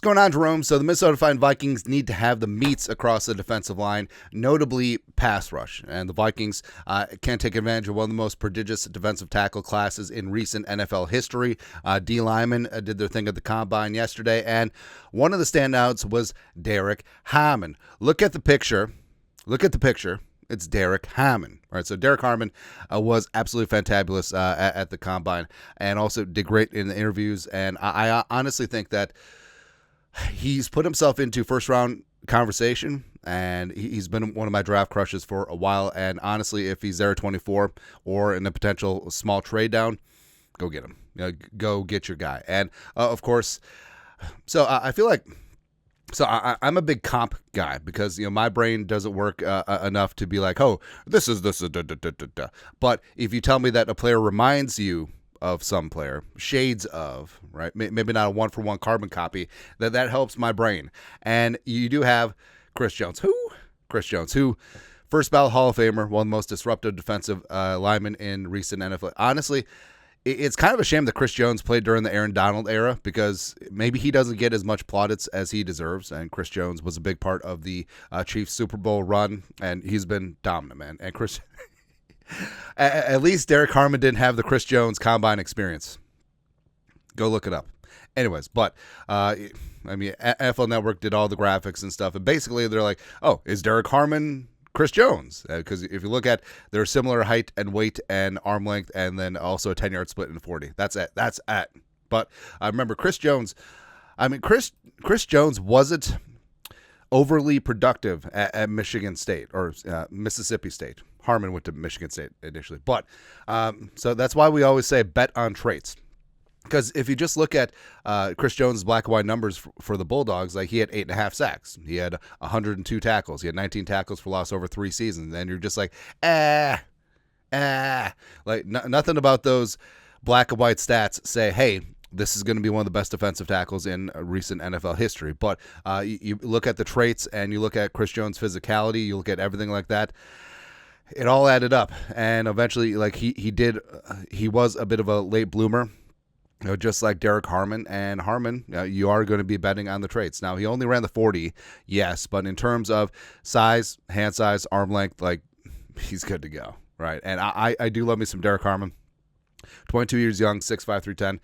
going on, Jerome? So the Minnesota Vikings need to have the meats across the defensive line, notably pass rush. And the Vikings can take advantage of one of the most prodigious defensive tackle classes in recent NFL history. D linemen did their thing at the Combine yesterday, and one of the standouts was Derrick Harmon. Look at the picture. It's Derrick Harmon. All right, so Derrick Harmon was absolutely fantabulous at the Combine and also did great in the interviews. And I honestly think that he's put himself into first-round conversation, and he's been one of my draft crushes for a while. And honestly, if he's there at 24 or in a potential small trade down, go get him. Go get your guy. And, of course, so I feel like I'm a big comp guy because my brain doesn't work enough to be like, oh, this is da. But if you tell me that a player reminds you of some player, shades of, right? Maybe not a one-for-one carbon copy, that helps my brain. And you do have Chris Jones, who first ballot Hall of Famer, one of the most disruptive defensive linemen in recent NFL. Honestly, it's kind of a shame that Chris Jones played during the Aaron Donald era because maybe he doesn't get as much plaudits as he deserves. And Chris Jones was a big part of the Chiefs Super Bowl run, and he's been dominant, man. And Chris, at least Derrick Harmon didn't have the Chris Jones Combine experience. Go look it up. Anyways, but NFL Network did all the graphics and stuff, and basically they're like, oh, is Derrick Harmon Chris Jones? Because if you look at their similar height and weight and arm length, and then also a 10-yard split in 40. That's it. But I remember Chris Jones. Chris Jones wasn't overly productive at Michigan State or Mississippi State. Harmon went to Michigan State initially. But so that's why we always say bet on traits. Because if you just look at Chris Jones' black and white numbers for the Bulldogs, like he had 8.5 sacks. He had 102 tackles. He had 19 tackles for loss over 3 seasons. And you're just like, like nothing about those black and white stats say, hey, this is going to be one of the best defensive tackles in recent NFL history. But you look at the traits and you look at Chris Jones' physicality, you look at everything like that. It all added up. And eventually, like he was a bit of a late bloomer. Just like Derrick Harmon. And Harmon, you are going to be betting on the traits. Now, he only ran the 40, yes, but in terms of size, hand size, arm length, like, he's good to go, right? And I do love me some Derrick Harmon. 22 years young, 6'5", 310.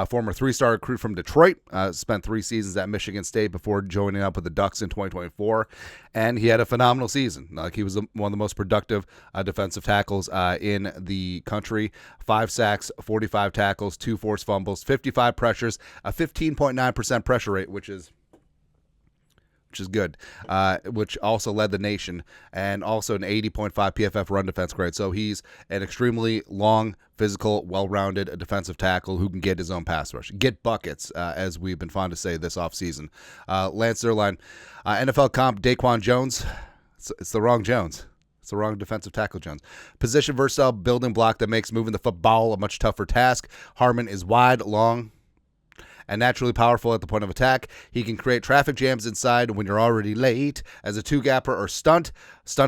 Former 3-star recruit from Detroit. Spent 3 seasons at Michigan State before joining up with the Ducks in 2024. And he had a phenomenal season. Like he was one of the most productive defensive tackles in the country. 5 sacks, 45 tackles, 2 forced fumbles, 55 pressures, a 15.9% pressure rate, which is good, which also led the nation, and also an 80.5 PFF run defense grade. So he's an extremely long, physical, well-rounded defensive tackle who can get his own pass rush, get buckets, as we've been fond to say this offseason. Lance Zierlein, NFL comp Daquan Jones. It's the wrong Jones. It's the wrong defensive tackle Jones. Position versatile building block that makes moving the football a much tougher task. Harmon is wide, long, and naturally powerful at the point of attack. He can create traffic jams inside when you're already late as a 2-gapper or stunt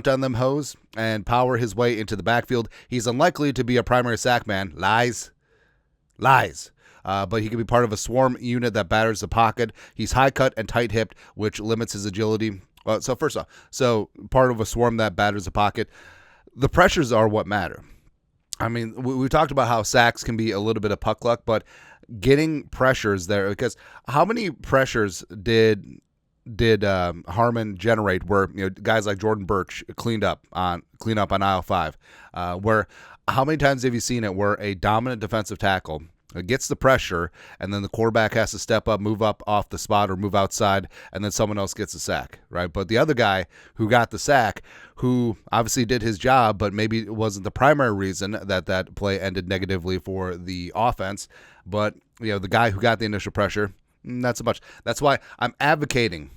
on them hoes, and power his way into the backfield. He's unlikely to be a primary sack man. Lies. But he can be part of a swarm unit that batters the pocket. He's high cut and tight hipped, which limits his agility. So first off, part of a swarm that batters the pocket. The pressures are what matter. I mean, we talked about how sacks can be a little bit of puck luck, but getting pressures there, because how many pressures did Harmon generate where guys like Jordan Birch clean up on aisle 5? Where how many times have you seen it where a dominant defensive tackle gets the pressure and then the quarterback has to step up, move up off the spot or move outside, and then someone else gets a sack, right? But the other guy who got the sack, who obviously did his job, but maybe it wasn't the primary reason that play ended negatively for the offense, but the guy who got the initial pressure, not so much. That's why I'm advocating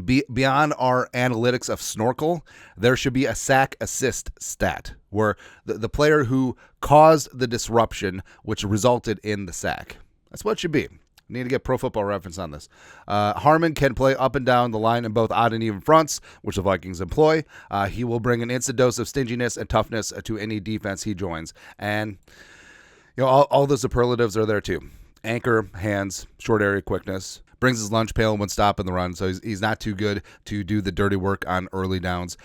beyond our analytics of Snorkel, there should be a sack assist stat where the player who caused the disruption, which resulted in the sack. That's what it should be. Need to get Pro Football Reference on this. Harmon can play up and down the line in both odd and even fronts, which the Vikings employ. He will bring an instant dose of stinginess and toughness to any defense he joins. And all the superlatives are there too. Anchor, hands, short area quickness. brings his lunch pail when stopping the run, so he's not too good to do the dirty work on early downs,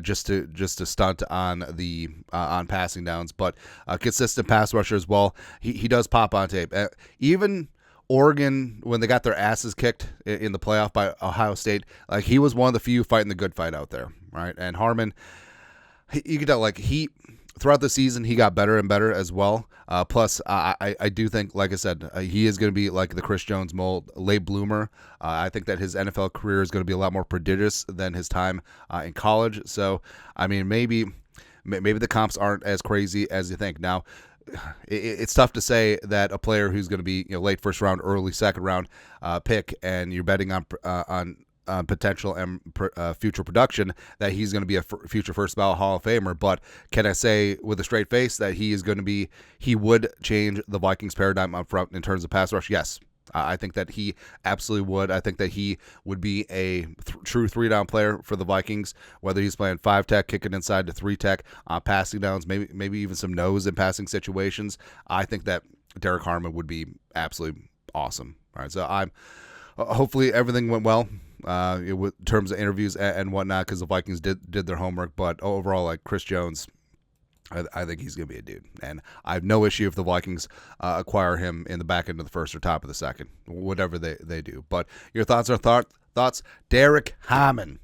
just to stunt on the on passing downs. But consistent pass rusher as well. He does pop on tape. Even Oregon, when they got their asses kicked in the playoff by Ohio State, like, he was one of the few fighting the good fight out there, right? And Harmon, you could tell, like, throughout the season, he got better and better as well. Plus, I do think, like I said, he is going to be like the Chris Jones mold, late bloomer. I think that his NFL career is going to be a lot more prodigious than his time in college. So, I mean, maybe the comps aren't as crazy as you think. Now, it's tough to say that a player who's going to be, late first round, early second round pick, and you're betting on potential and future production, that he's going to be a future first ballot Hall of Famer. But can I say with a straight face that he would change the Vikings paradigm up front in terms of pass rush? Yes. I think that he absolutely would. I think that he would be a true 3-down player for the Vikings, whether he's playing 5-tech, kicking inside to 3-tech, passing downs, maybe even some nose in passing situations. I think that Derrick Harmon would be absolutely awesome. All right, so hopefully everything went well in terms of interviews and whatnot, because the Vikings did their homework. But overall, like, Chris Jones, I think he's going to be a dude. And I have no issue if the Vikings acquire him in the back end of the first or top of the second, whatever they do. But your thoughts are thoughts. Derrick Harmon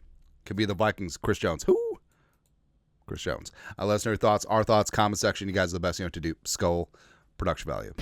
could be the Vikings' Chris Jones. Who? Chris Jones. Let us know your thoughts, our thoughts, comment section. You guys are the best to do. Skull, production value.